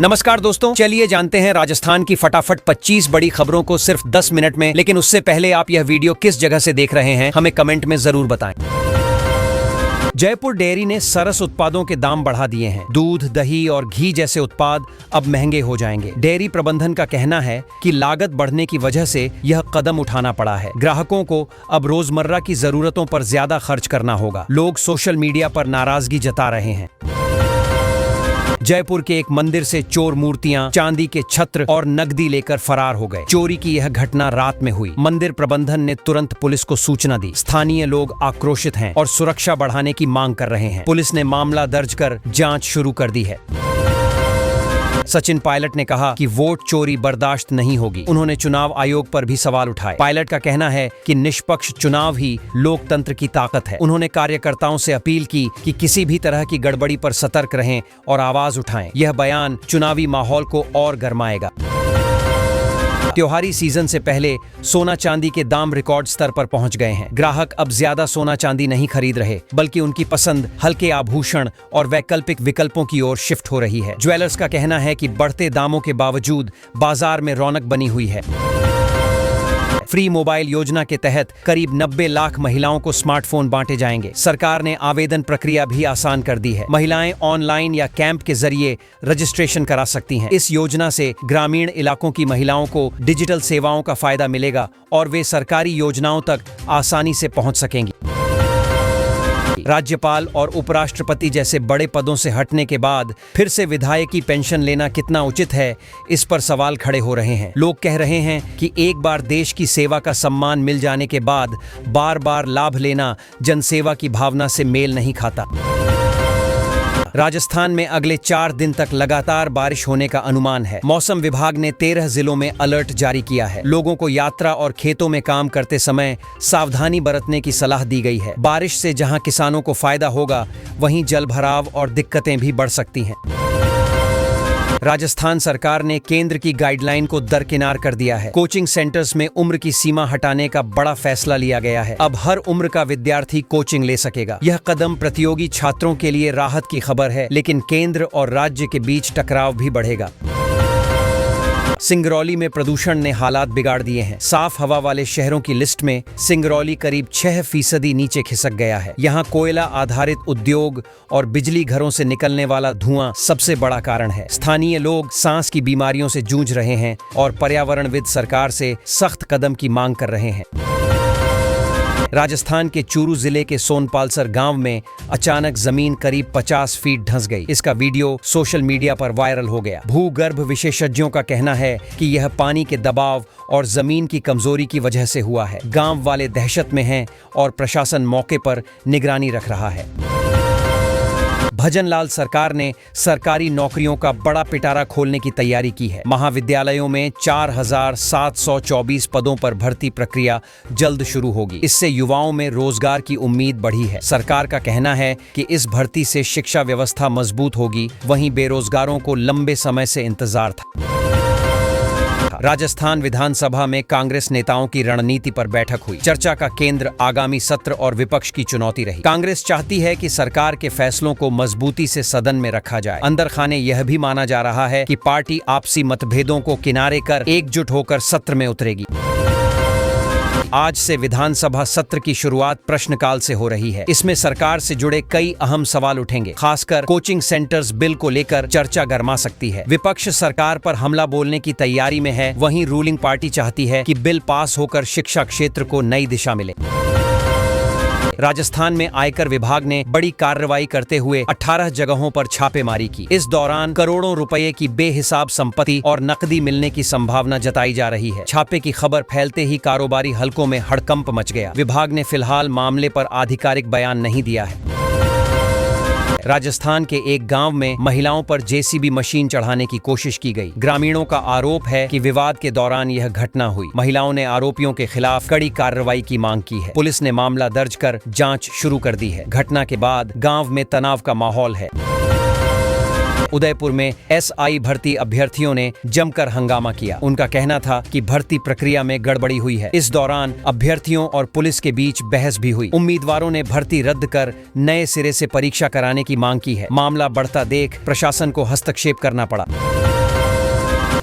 नमस्कार दोस्तों, चलिए जानते हैं राजस्थान की फटाफट 25 बड़ी खबरों को सिर्फ 10 मिनट में। लेकिन उससे पहले आप यह वीडियो किस जगह से देख रहे हैं हमें कमेंट में जरूर बताएं। जयपुर डेयरी ने सरस उत्पादों के दाम बढ़ा दिए हैं। दूध, दही और घी जैसे उत्पाद अब महंगे हो जाएंगे। डेयरी प्रबंधन का कहना है कि लागत बढ़ने की वजह से यह कदम उठाना पड़ा है। ग्राहकों को अब रोजमर्रा की जरूरतों पर ज्यादा खर्च करना होगा। लोग सोशल मीडिया पर नाराजगी जता रहे हैं। जयपुर के एक मंदिर से चोर मूर्तियां, चांदी के छत्र और नकदी लेकर फरार हो गए। चोरी की यह घटना रात में हुई। मंदिर प्रबंधन ने तुरंत पुलिस को सूचना दी। स्थानीय लोग आक्रोशित हैं और सुरक्षा बढ़ाने की मांग कर रहे हैं। पुलिस ने मामला दर्ज कर जांच शुरू कर दी है। सचिन पायलट ने कहा कि वोट चोरी बर्दाश्त नहीं होगी। उन्होंने चुनाव आयोग पर भी सवाल उठाए। पायलट का कहना है कि निष्पक्ष चुनाव ही लोकतंत्र की ताकत है। उन्होंने कार्यकर्ताओं से अपील की कि किसी भी तरह की गड़बड़ी पर सतर्क रहें और आवाज उठाएं। यह बयान चुनावी माहौल को और गरमाएगा। त्योहारी सीजन से पहले सोना चांदी के दाम रिकॉर्ड स्तर पर पहुंच गए हैं। ग्राहक अब ज्यादा सोना चांदी नहीं खरीद रहे, बल्कि उनकी पसंद हल्के आभूषण और वैकल्पिक विकल्पों की ओर शिफ्ट हो रही है। ज्वेलर्स का कहना है कि बढ़ते दामों के बावजूद बाजार में रौनक बनी हुई है। फ्री मोबाइल योजना के तहत करीब 90 लाख महिलाओं को स्मार्टफोन बांटे जाएंगे। सरकार ने आवेदन प्रक्रिया भी आसान कर दी है। महिलाएं ऑनलाइन या कैंप के जरिए रजिस्ट्रेशन करा सकती हैं। इस योजना से ग्रामीण इलाकों की महिलाओं को डिजिटल सेवाओं का फायदा मिलेगा और वे सरकारी योजनाओं तक आसानी से पहुंच सकेंगी। राज्यपाल और उपराष्ट्रपति जैसे बड़े पदों से हटने के बाद फिर से विधायकी पेंशन लेना कितना उचित है, इस पर सवाल खड़े हो रहे हैं। लोग कह रहे हैं कि एक बार देश की सेवा का सम्मान मिल जाने के बाद बार बार लाभ लेना जनसेवा की भावना से मेल नहीं खाता। राजस्थान में अगले 4 दिन तक लगातार बारिश होने का अनुमान है। मौसम विभाग ने 13 जिलों में अलर्ट जारी किया है। लोगों को यात्रा और खेतों में काम करते समय सावधानी बरतने की सलाह दी गई है। बारिश से जहां किसानों को फायदा होगा, वहीं जलभराव और दिक्कतें भी बढ़ सकती हैं। राजस्थान सरकार ने केंद्र की गाइडलाइन को दरकिनार कर दिया है। कोचिंग सेंटर्स में उम्र की सीमा हटाने का बड़ा फैसला लिया गया है। अब हर उम्र का विद्यार्थी कोचिंग ले सकेगा। यह कदम प्रतियोगी छात्रों के लिए राहत की खबर है, लेकिन केंद्र और राज्य के बीच टकराव भी बढ़ेगा। सिंगरौली में प्रदूषण ने हालात बिगाड़ दिए हैं। साफ हवा वाले शहरों की लिस्ट में सिंगरौली करीब 6% नीचे खिसक गया है। यहाँ कोयला आधारित उद्योग और बिजली घरों से निकलने वाला धुआं सबसे बड़ा कारण है। स्थानीय लोग सांस की बीमारियों से जूझ रहे हैं और पर्यावरणविद सरकार से सख्त कदम की मांग कर रहे हैं। राजस्थान के चूरू जिले के सोनपालसर गांव में अचानक जमीन करीब 50 फीट धंस गई। इसका वीडियो सोशल मीडिया पर वायरल हो गया। भूगर्भ विशेषज्ञों का कहना है कि यह पानी के दबाव और जमीन की कमजोरी की वजह से हुआ है। गांव वाले दहशत में हैं और प्रशासन मौके पर निगरानी रख रहा है। भजनलाल सरकार ने सरकारी नौकरियों का बड़ा पिटारा खोलने की तैयारी की है। महाविद्यालयों में 4724 पदों पर भर्ती प्रक्रिया जल्द शुरू होगी। इससे युवाओं में रोजगार की उम्मीद बढ़ी है। सरकार का कहना है कि इस भर्ती से शिक्षा व्यवस्था मजबूत होगी, वहीं बेरोजगारों को लंबे समय से इंतजार था। राजस्थान विधानसभा में कांग्रेस नेताओं की रणनीति पर बैठक हुई। चर्चा का केंद्र आगामी सत्र और विपक्ष की चुनौती रही। कांग्रेस चाहती है कि सरकार के फैसलों को मजबूती से सदन में रखा जाए। अंदर खाने यह भी माना जा रहा है कि पार्टी आपसी मतभेदों को किनारे कर एकजुट होकर सत्र में उतरेगी। आज से विधानसभा सत्र की शुरुआत प्रश्नकाल से हो रही है। इसमें सरकार से जुड़े कई अहम सवाल उठेंगे। खासकर कोचिंग सेंटर्स बिल को लेकर चर्चा गर्मा सकती है। विपक्ष सरकार पर हमला बोलने की तैयारी में है, वहीं रूलिंग पार्टी चाहती है कि बिल पास होकर शिक्षा क्षेत्र को नई दिशा मिले। राजस्थान में आयकर विभाग ने बड़ी कार्रवाई करते हुए 18 जगहों पर छापेमारी की। इस दौरान करोड़ों रुपए की बेहिसाब संपत्ति और नकदी मिलने की संभावना जताई जा रही है। छापे की खबर फैलते ही कारोबारी हलकों में हड़कंप मच गया। विभाग ने फिलहाल मामले पर आधिकारिक बयान नहीं दिया है। राजस्थान के एक गांव में महिलाओं पर जेसीबी मशीन चढ़ाने की कोशिश की गई। ग्रामीणों का आरोप है कि विवाद के दौरान यह घटना हुई। महिलाओं ने आरोपियों के खिलाफ कड़ी कार्रवाई की मांग की है। पुलिस ने मामला दर्ज कर जांच शुरू कर दी है। घटना के बाद गांव में तनाव का माहौल है। उदयपुर में एसआई भर्ती अभ्यर्थियों ने जमकर हंगामा किया। उनका कहना था कि भर्ती प्रक्रिया में गड़बड़ी हुई है। इस दौरान अभ्यर्थियों और पुलिस के बीच बहस भी हुई। उम्मीदवारों ने भर्ती रद्द कर नए सिरे से परीक्षा कराने की मांग की है। मामला बढ़ता देख प्रशासन को हस्तक्षेप करना पड़ा।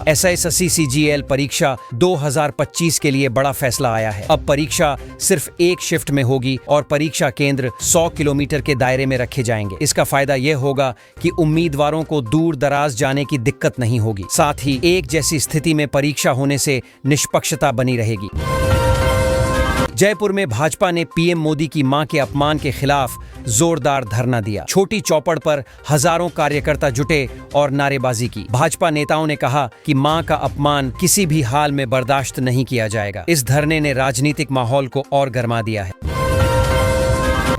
SISSC CGL परीक्षा 2025 के लिए बड़ा फैसला आया है। अब परीक्षा सिर्फ एक शिफ्ट में होगी और परीक्षा केंद्र 100 किलोमीटर के दायरे में रखे जाएंगे। इसका फायदा यह होगा कि उम्मीदवारों को दूर दराज जाने की दिक्कत नहीं होगी। साथ ही एक जैसी स्थिति में परीक्षा होने से निष्पक्षता बनी रहेगी। जयपुर में भाजपा ने पीएम मोदी की मां के अपमान के खिलाफ जोरदार धरना दिया। छोटी चौपड़ पर हजारों कार्यकर्ता जुटे और नारेबाजी की। भाजपा नेताओं ने कहा कि मां का अपमान किसी भी हाल में बर्दाश्त नहीं किया जाएगा। इस धरने ने राजनीतिक माहौल को और गर्मा दिया है।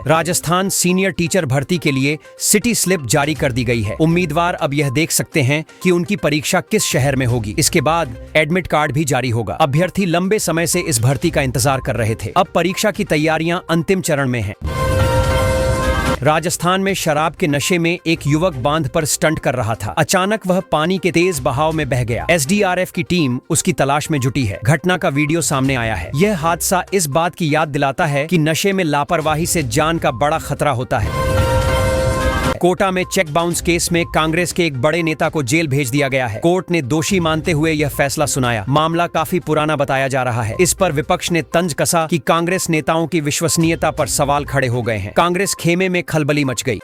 राजस्थान सीनियर टीचर भर्ती के लिए सिटी स्लिप जारी कर दी गई है। उम्मीदवार अब यह देख सकते हैं कि उनकी परीक्षा किस शहर में होगी। इसके बाद एडमिट कार्ड भी जारी होगा। अभ्यर्थी लंबे समय से इस भर्ती का इंतजार कर रहे थे। अब परीक्षा की तैयारियां अंतिम चरण में हैं। राजस्थान में शराब के नशे में एक युवक बांध पर स्टंट कर रहा था। अचानक वह पानी के तेज बहाव में बह गया। SDRF की टीम उसकी तलाश में जुटी है। घटना का वीडियो सामने आया है। यह हादसा इस बात की याद दिलाता है कि नशे में लापरवाही से जान का बड़ा खतरा होता है। कोटा में चेक बाउंस केस में कांग्रेस के एक बड़े नेता को जेल भेज दिया गया है। कोर्ट ने दोषी मानते हुए यह फैसला सुनाया। मामला काफी पुराना बताया जा रहा है। इस पर विपक्ष ने तंज कसा कि कांग्रेस नेताओं की विश्वसनीयता पर सवाल खड़े हो गए हैं। कांग्रेस खेमे में खलबली मच गई।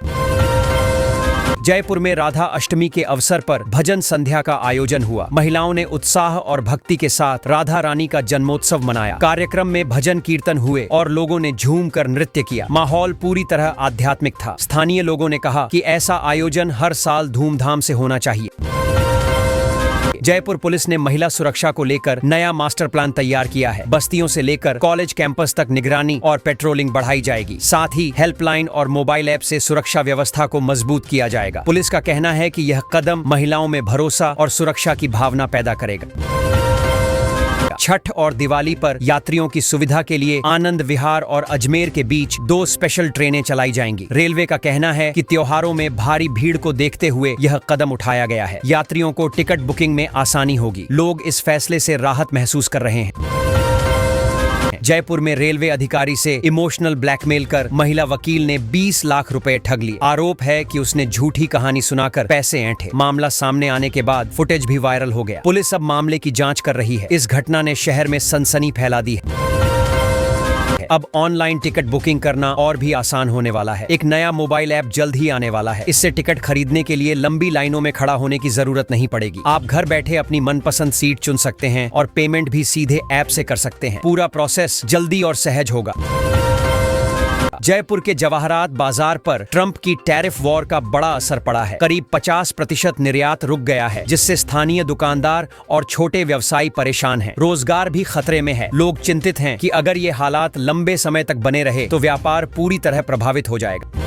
जयपुर में राधा अष्टमी के अवसर पर भजन संध्या का आयोजन हुआ। महिलाओं ने उत्साह और भक्ति के साथ राधा रानी का जन्मोत्सव मनाया। कार्यक्रम में भजन कीर्तन हुए और लोगों ने झूम कर नृत्य किया। माहौल पूरी तरह आध्यात्मिक था। स्थानीय लोगों ने कहा कि ऐसा आयोजन हर साल धूमधाम से होना चाहिए। जयपुर पुलिस ने महिला सुरक्षा को लेकर नया मास्टर प्लान तैयार किया है। बस्तियों से लेकर कॉलेज कैंपस तक निगरानी और पेट्रोलिंग बढ़ाई जाएगी। साथ ही हेल्पलाइन और मोबाइल ऐप से सुरक्षा व्यवस्था को मजबूत किया जाएगा। पुलिस का कहना है कि यह कदम महिलाओं में भरोसा और सुरक्षा की भावना पैदा करेगा। छठ और दिवाली पर यात्रियों की सुविधा के लिए आनंद विहार और अजमेर के बीच 2 स्पेशल ट्रेनें चलाई जाएंगी। रेलवे का कहना है कि त्योहारों में भारी भीड़ को देखते हुए यह कदम उठाया गया है। यात्रियों को टिकट बुकिंग में आसानी होगी। लोग इस फैसले से राहत महसूस कर रहे हैं। जयपुर में रेलवे अधिकारी से इमोशनल ब्लैकमेल कर महिला वकील ने 20 लाख रुपए ठग लिए। आरोप है कि उसने झूठी कहानी सुनाकर पैसे ऐंठे। मामला सामने आने के बाद फुटेज भी वायरल हो गया। पुलिस अब मामले की जांच कर रही है। इस घटना ने शहर में सनसनी फैला दी है। अब ऑनलाइन टिकट बुकिंग करना और भी आसान होने वाला है। एक नया मोबाइल ऐप जल्द ही आने वाला है। इससे टिकट खरीदने के लिए लंबी लाइनों में खड़ा होने की जरूरत नहीं पड़ेगी। आप घर बैठे अपनी मनपसंद सीट चुन सकते हैं और पेमेंट भी सीधे ऐप से कर सकते हैं। पूरा प्रोसेस जल्दी और सहज होगा। जयपुर के जवाहरात बाजार पर ट्रंप की टैरिफ वॉर का बड़ा असर पड़ा है। करीब 50% निर्यात रुक गया है, जिससे स्थानीय दुकानदार और छोटे व्यवसायी परेशान हैं। रोजगार भी खतरे में है। लोग चिंतित हैं कि अगर ये हालात लंबे समय तक बने रहे तो व्यापार पूरी तरह प्रभावित हो जाएगा।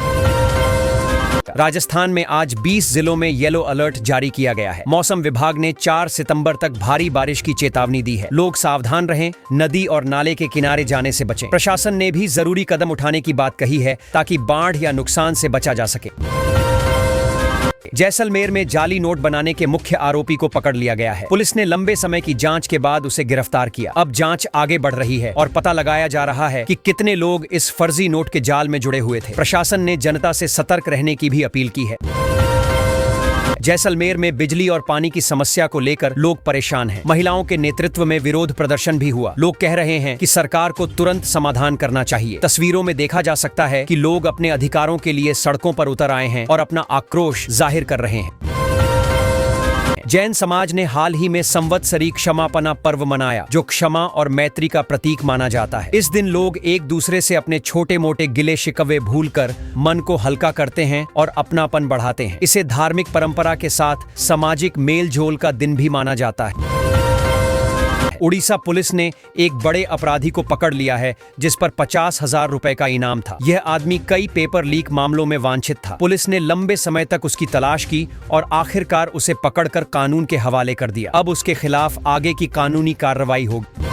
राजस्थान में आज 20 जिलों में येलो अलर्ट जारी किया गया है। मौसम विभाग ने 4 सितंबर तक भारी बारिश की चेतावनी दी है। लोग सावधान रहें, नदी और नाले के किनारे जाने से बचें। प्रशासन ने भी जरूरी कदम उठाने की बात कही है ताकि बाढ़ या नुकसान से बचा जा सके। जैसलमेर में जाली नोट बनाने के मुख्य आरोपी को पकड़ लिया गया है। पुलिस ने लंबे समय की जांच के बाद उसे गिरफ्तार किया। अब जांच आगे बढ़ रही है और पता लगाया जा रहा है कि कितने लोग इस फर्जी नोट के जाल में जुड़े हुए थे। प्रशासन ने जनता से सतर्क रहने की भी अपील की है। जैसलमेर में बिजली और पानी की समस्या को लेकर लोग परेशान हैं। महिलाओं के नेतृत्व में विरोध प्रदर्शन भी हुआ। लोग कह रहे हैं कि सरकार को तुरंत समाधान करना चाहिए। तस्वीरों में देखा जा सकता है कि लोग अपने अधिकारों के लिए सड़कों पर उतर आए हैं और अपना आक्रोश जाहिर कर रहे हैं। जैन समाज ने हाल ही में संवत्सरी क्षमापना पर्व मनाया, जो क्षमा और मैत्री का प्रतीक माना जाता है। इस दिन लोग एक दूसरे से अपने छोटे मोटे गिले शिकवे भूलकर मन को हल्का करते हैं और अपनापन बढ़ाते हैं। इसे धार्मिक परंपरा के साथ सामाजिक मेल जोल का दिन भी माना जाता है। उड़ीसा पुलिस ने एक बड़े अपराधी को पकड़ लिया है, जिस पर 50,000 रुपए का इनाम था। यह आदमी कई पेपर लीक मामलों में वांछित था। पुलिस ने लंबे समय तक उसकी तलाश की और आखिरकार उसे पकड़कर कानून के हवाले कर दिया। अब उसके खिलाफ आगे की कानूनी कार्रवाई होगी।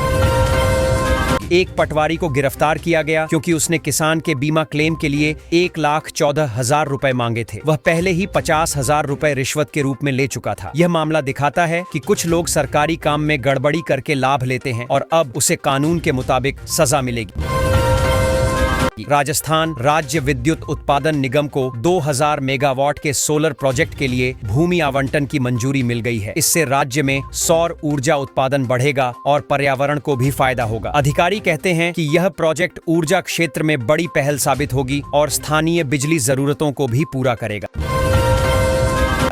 एक पटवारी को गिरफ्तार किया गया क्योंकि उसने किसान के बीमा क्लेम के लिए 1,14,000 रुपए मांगे थे। वह पहले ही 50,000 रुपए रिश्वत के रूप में ले चुका था। यह मामला दिखाता है कि कुछ लोग सरकारी काम में गड़बड़ी करके लाभ लेते हैं और अब उसे कानून के मुताबिक सजा मिलेगी। राजस्थान राज्य विद्युत उत्पादन निगम को 2000 मेगावाट के सोलर प्रोजेक्ट के लिए भूमि आवंटन की मंजूरी मिल गई है। इससे राज्य में सौर ऊर्जा उत्पादन बढ़ेगा और पर्यावरण को भी फायदा होगा। अधिकारी कहते हैं कि यह प्रोजेक्ट ऊर्जा क्षेत्र में बड़ी पहल साबित होगी और स्थानीय बिजली जरूरतों को भी पूरा करेगा।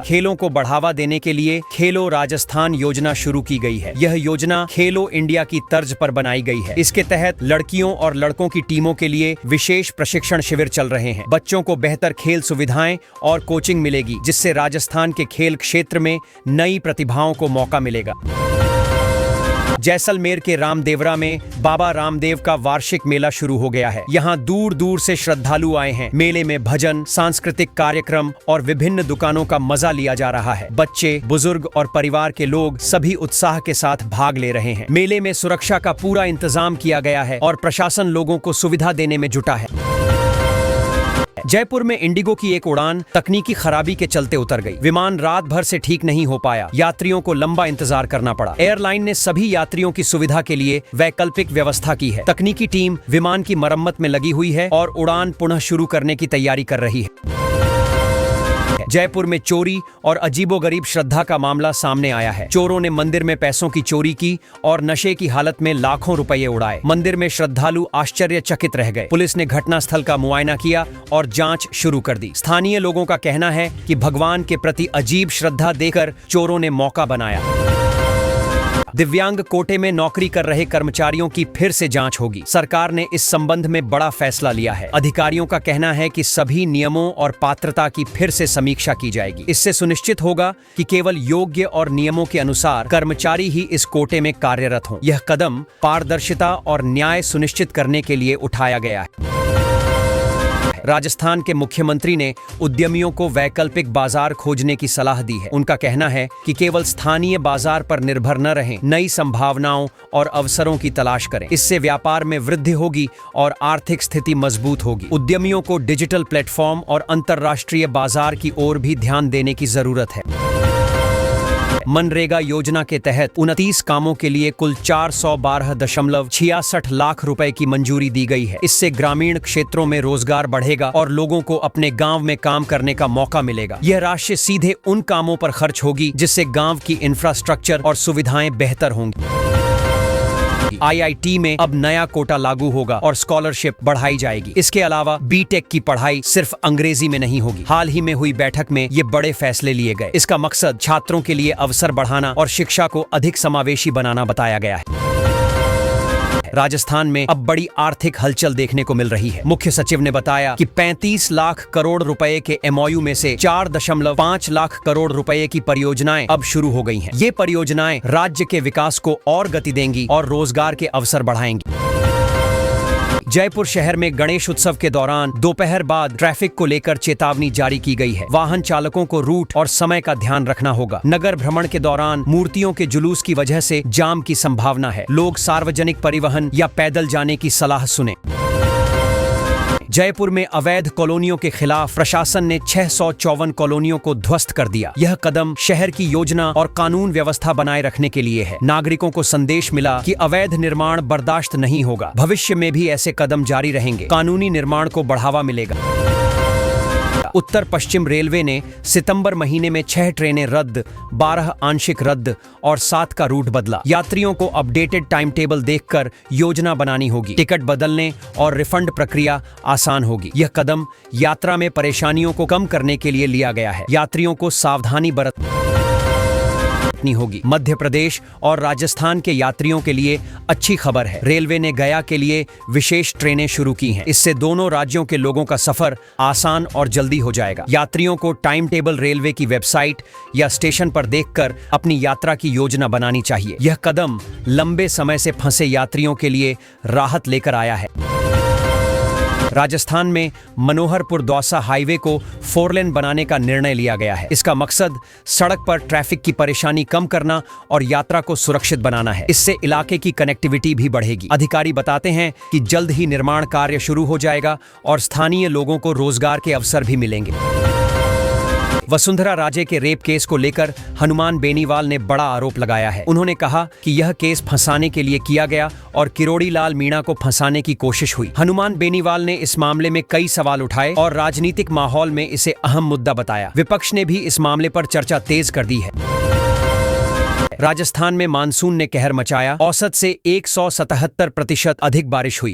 खेलों को बढ़ावा देने के लिए खेलो राजस्थान योजना शुरू की गई है। यह योजना खेलो इंडिया की तर्ज पर बनाई गई है। इसके तहत लड़कियों और लड़कों की टीमों के लिए विशेष प्रशिक्षण शिविर चल रहे हैं। बच्चों को बेहतर खेल सुविधाएं और कोचिंग मिलेगी, जिससे राजस्थान के खेल क्षेत्र में नई प्रतिभाओं को मौका मिलेगा। जैसलमेर के रामदेवरा में बाबा रामदेव का वार्षिक मेला शुरू हो गया है। यहाँ दूर दूर से श्रद्धालु आए हैं। मेले में भजन, सांस्कृतिक कार्यक्रम और विभिन्न दुकानों का मजा लिया जा रहा है। बच्चे, बुजुर्ग और परिवार के लोग सभी उत्साह के साथ भाग ले रहे हैं। मेले में सुरक्षा का पूरा इंतजाम किया गया है और प्रशासन लोगों को सुविधा देने में जुटा है। जयपुर में इंडिगो की एक उड़ान तकनीकी खराबी के चलते उतर गई। विमान रात भर से ठीक नहीं हो पाया। यात्रियों को लंबा इंतजार करना पड़ा। एयरलाइन ने सभी यात्रियों की सुविधा के लिए वैकल्पिक व्यवस्था की है। तकनीकी टीम विमान की मरम्मत में लगी हुई है और उड़ान पुनः शुरू करने की तैयारी कर रही है। जयपुर में चोरी और अजीबोगरीब श्रद्धा का मामला सामने आया है। चोरों ने मंदिर में पैसों की चोरी की और नशे की हालत में लाखों रुपए उड़ाए। मंदिर में श्रद्धालु आश्चर्यचकित रह गए। पुलिस ने घटनास्थल का मुआयना किया और जांच शुरू कर दी। स्थानीय लोगों का कहना है कि भगवान के प्रति अजीब श्रद्धा देकर चोरों ने मौका बनाया। दिव्यांग कोटे में नौकरी कर रहे कर्मचारियों की फिर से जांच होगी। सरकार ने इस संबंध में बड़ा फैसला लिया है। अधिकारियों का कहना है कि सभी नियमों और पात्रता की फिर से समीक्षा की जाएगी। इससे सुनिश्चित होगा कि केवल योग्य और नियमों के अनुसार कर्मचारी ही इस कोटे में कार्यरत हों। यह कदम पारदर्शिता और न्याय सुनिश्चित करने के लिए उठाया गया है। राजस्थान के मुख्यमंत्री ने उद्यमियों को वैकल्पिक बाजार खोजने की सलाह दी है। उनका कहना है कि केवल स्थानीय बाजार पर निर्भर न रहें, नई संभावनाओं और अवसरों की तलाश करें। इससे व्यापार में वृद्धि होगी और आर्थिक स्थिति मजबूत होगी। उद्यमियों को डिजिटल प्लेटफॉर्म और अंतर्राष्ट्रीय बाजार की ओर भी ध्यान देने की जरूरत है। मनरेगा योजना के तहत 29 कामों के लिए कुल 412.66 लाख रुपए की मंजूरी दी गई है। इससे ग्रामीण क्षेत्रों में रोजगार बढ़ेगा और लोगों को अपने गांव में काम करने का मौका मिलेगा। यह राशि सीधे उन कामों पर खर्च होगी जिससे गांव की इंफ्रास्ट्रक्चर और सुविधाएं बेहतर होंगी। IIT में अब नया कोटा लागू होगा और स्कॉलरशिप बढ़ाई जाएगी। इसके अलावा बीटेक की पढ़ाई सिर्फ अंग्रेजी में नहीं होगी। हाल ही में हुई बैठक में ये बड़े फैसले लिए गए। इसका मकसद छात्रों के लिए अवसर बढ़ाना और शिक्षा को अधिक समावेशी बनाना बताया गया है। राजस्थान में अब बड़ी आर्थिक हलचल देखने को मिल रही है। मुख्य सचिव ने बताया कि 35 लाख करोड़ रुपए के MOU में से 4.5 लाख करोड़ रुपए की परियोजनाएं अब शुरू हो गई हैं। ये परियोजनाएं राज्य के विकास को और गति देंगी और रोजगार के अवसर बढ़ाएंगी। जयपुर शहर में गणेश उत्सव के दौरान दोपहर बाद ट्रैफिक को लेकर चेतावनी जारी की गई है। वाहन चालकों को रूट और समय का ध्यान रखना होगा। नगर भ्रमण के दौरान मूर्तियों के जुलूस की वजह से जाम की संभावना है। लोग सार्वजनिक परिवहन या पैदल जाने की सलाह सुने। जयपुर में अवैध कॉलोनियों के खिलाफ प्रशासन ने 654 कॉलोनियों को ध्वस्त कर दिया। यह कदम शहर की योजना और कानून व्यवस्था बनाए रखने के लिए है। नागरिकों को संदेश मिला कि अवैध निर्माण बर्दाश्त नहीं होगा। भविष्य में भी ऐसे कदम जारी रहेंगे। कानूनी निर्माण को बढ़ावा मिलेगा। उत्तर पश्चिम रेलवे ने सितंबर महीने में 6 ट्रेनें रद्द, 12 आंशिक रद्द और 7 का रूट बदला। यात्रियों को अपडेटेड टाइम टेबल देखकर योजना बनानी होगी। टिकट बदलने और रिफंड प्रक्रिया आसान होगी। यह कदम यात्रा में परेशानियों को कम करने के लिए लिया गया है। यात्रियों को सावधानी बरतनी होगी। मध्य प्रदेश और राजस्थान के यात्रियों के लिए अच्छी खबर है। रेलवे ने गया के लिए विशेष ट्रेनें शुरू की हैं। इससे दोनों राज्यों के लोगों का सफर आसान और जल्दी हो जाएगा। यात्रियों को टाइम टेबल रेलवे की वेबसाइट या स्टेशन पर देखकर अपनी यात्रा की योजना बनानी चाहिए। यह कदम लंबे समय से फंसे यात्रियों के लिए राहत लेकर आया है। राजस्थान में मनोहरपुर दौसा हाईवे को 4 लेन बनाने का निर्णय लिया गया है। इसका मकसद सड़क पर ट्रैफिक की परेशानी कम करना और यात्रा को सुरक्षित बनाना है। इससे इलाके की कनेक्टिविटी भी बढ़ेगी। अधिकारी बताते हैं कि जल्द ही निर्माण कार्य शुरू हो जाएगा और स्थानीय लोगों को रोजगार के अवसर भी मिलेंगे। वसुंधरा राजे के रेप केस को लेकर हनुमान बेनीवाल ने बड़ा आरोप लगाया है। उन्होंने कहा कि यह केस फंसाने के लिए किया गया और किरोड़ी लाल मीणा को फंसाने की कोशिश हुई। हनुमान बेनीवाल ने इस मामले में कई सवाल उठाए और राजनीतिक माहौल में इसे अहम मुद्दा बताया। विपक्ष ने भी इस मामले पर चर्चा तेज कर दी है। राजस्थान में मानसून ने कहर मचाया। औसत से 177% अधिक बारिश हुई।